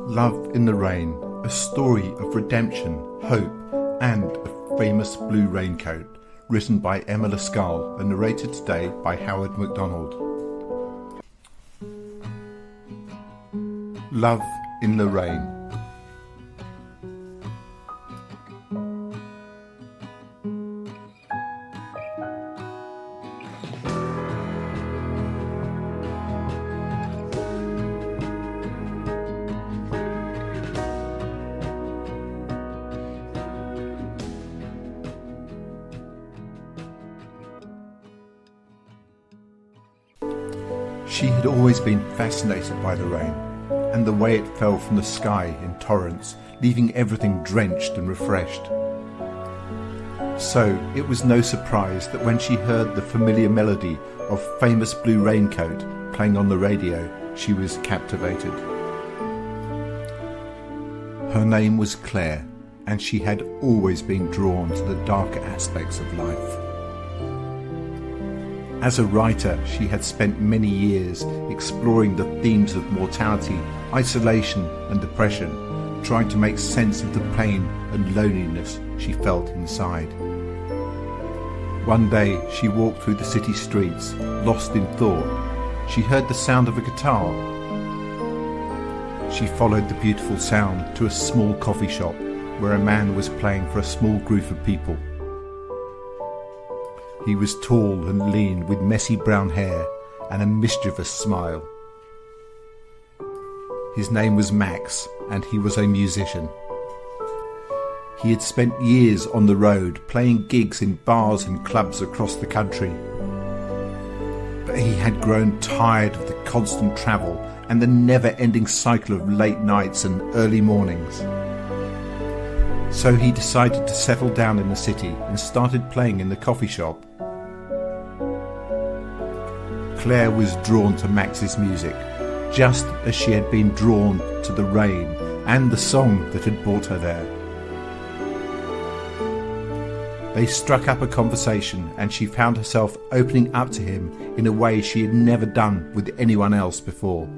Love in the Rain, a story of redemption, hope, and a famous Blue Raincoat, written by Emma Lascaux and narrated today by Howard MacDonald. Love in the Rain. She had always been fascinated by the rain, and the way it fell from the sky in torrents, leaving everything drenched and refreshed. So it was no surprise that when she heard the familiar melody of famous Blue Raincoat playing on the radio, she was captivated. Her name was Claire, and she had always been drawn to the darker aspects of life. As a writer, she had spent many years exploring the themes of mortality, isolation and depression, trying to make sense of the pain and loneliness she felt inside. One day she walked through the city streets, lost in thought. She heard the sound of a guitar. She followed the beautiful sound to a small coffee shop where a man was playing for a small group of people. He was tall and lean with messy brown hair and a mischievous smile. His name was Max, and he was a musician. He had spent years on the road playing gigs in bars and clubs across the country. But he had grown tired of the constant travel and the never-ending cycle of late nights and early mornings. So he decided to settle down in the city and started playing in the coffee shop. Claire was drawn to Max's music, just as she had been drawn to the rain and the song that had brought her there. They struck up a conversation, and she found herself opening up to him in a way she had never done with anyone else before.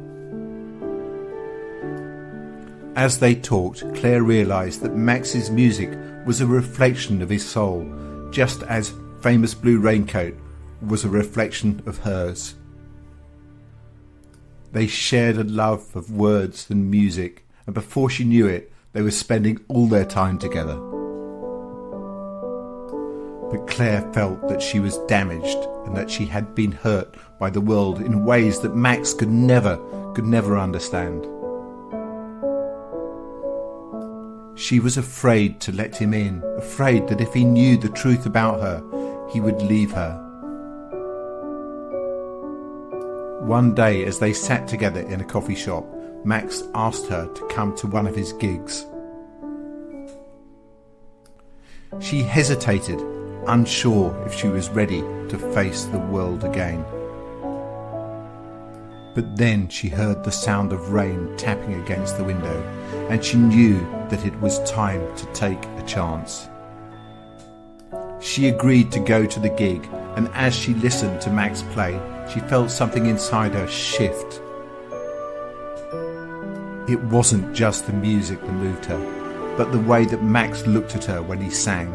As they talked, Claire realised that Max's music was a reflection of his soul, just as famous Blue Raincoat was a reflection of hers. They shared a love of words and music, and before she knew it, they were spending all their time together. But Claire felt that she was damaged and that she had been hurt by the world in ways that Max could never understand. She was afraid to let him in, afraid that if he knew the truth about her, he would leave her. One day, as they sat together in a coffee shop, Max asked her to come to one of his gigs. She hesitated, unsure if she was ready to face the world again. But then she heard the sound of rain tapping against the window, and she knew that it was time to take a chance. She agreed to go to the gig, and as she listened to Max play, she felt something inside her shift. It wasn't just the music that moved her, but the way that Max looked at her when he sang.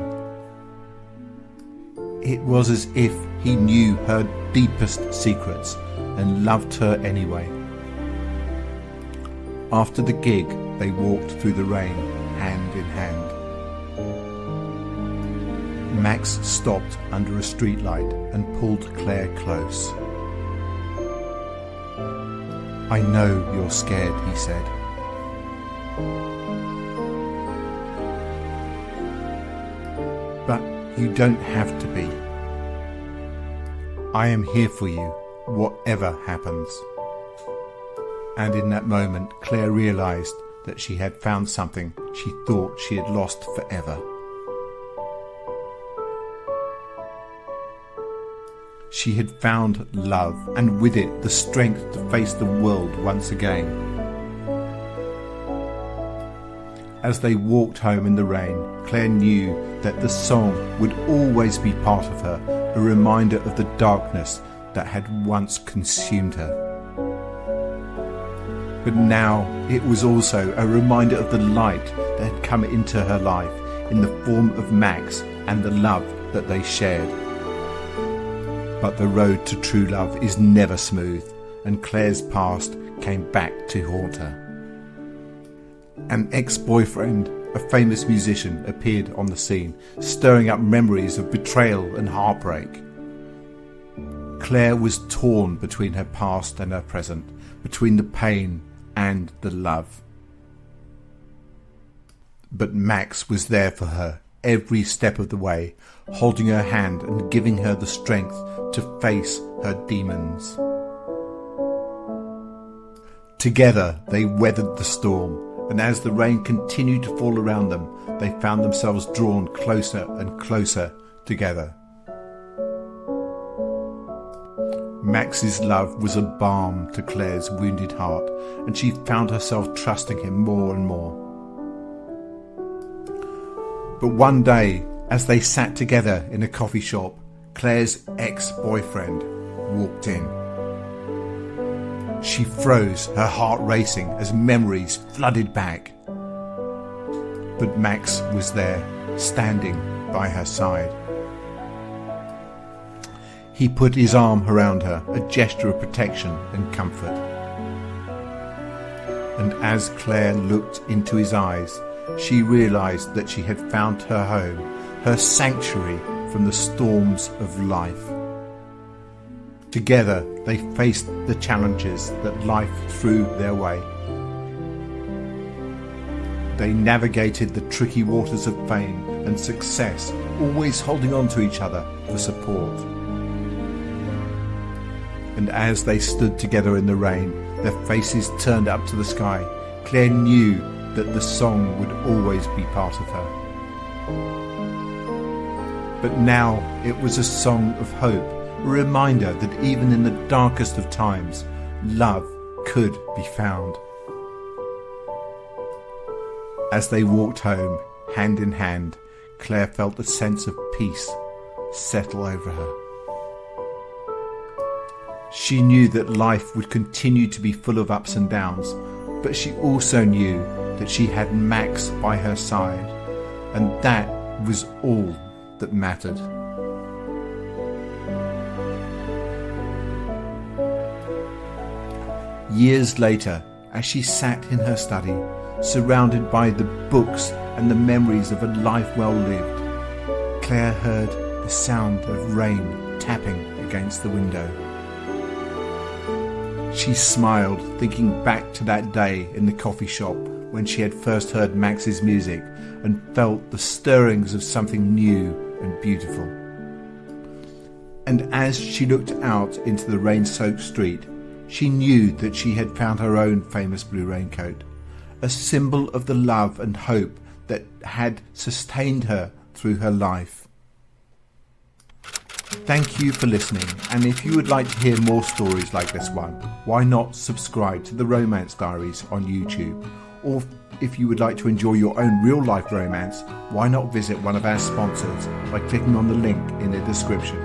It was as if he knew her deepest secrets and loved her anyway. After the gig, they walked through the rain, hand in hand. Max stopped under a streetlight and pulled Claire close. "I know you're scared," he said. "But you don't have to be. I am here for you, whatever happens." And in that moment, Claire realised that she had found something she thought she had lost forever. She had found love, and with it the strength to face the world once again. As they walked home in the rain, Claire knew that the song would always be part of her, a reminder of the darkness that had once consumed her. But now it was also a reminder of the light that had come into her life in the form of Max and the love that they shared. But the road to true love is never smooth, and Claire's past came back to haunt her. An ex-boyfriend, a famous musician, appeared on the scene, stirring up memories of betrayal and heartbreak. Claire was torn between her past and her present, between the pain and the love. But Max was there for her every step of the way, holding her hand and giving her the strength to face her demons. Together they weathered the storm, and as the rain continued to fall around them, they found themselves drawn closer and closer together. Max's love was a balm to Claire's wounded heart, and she found herself trusting him more and more. But one day, as they sat together in a coffee shop, Claire's ex-boyfriend walked in. She froze, her heart racing as memories flooded back. But Max was there, standing by her side. He put his arm around her, a gesture of protection and comfort. And as Claire looked into his eyes, she realised that she had found her home, her sanctuary from the storms of life. Together they faced the challenges that life threw their way. They navigated the tricky waters of fame and success, always holding on to each other for support. And as they stood together in the rain, their faces turned up to the sky, Claire knew that the song would always be part of her. But now it was a song of hope, a reminder that even in the darkest of times, love could be found. As they walked home, hand in hand, Claire felt a sense of peace settle over her. She knew that life would continue to be full of ups and downs, but she also knew that she had Max by her side, and that was all that mattered. Years later, as she sat in her study, surrounded by the books and the memories of a life well lived, Claire heard the sound of rain tapping against the window. She smiled, thinking back to that day in the coffee shop when she had first heard Max's music and felt the stirrings of something new and beautiful. And as she looked out into the rain-soaked street, she knew that she had found her own famous blue raincoat, a symbol of the love and hope that had sustained her through her life. Thank you for listening, and if you would like to hear more stories like this one, why not subscribe to the Romance Diaries on YouTube? Or if you would like to enjoy your own real-life romance, why not visit one of our sponsors by clicking on the link in the description.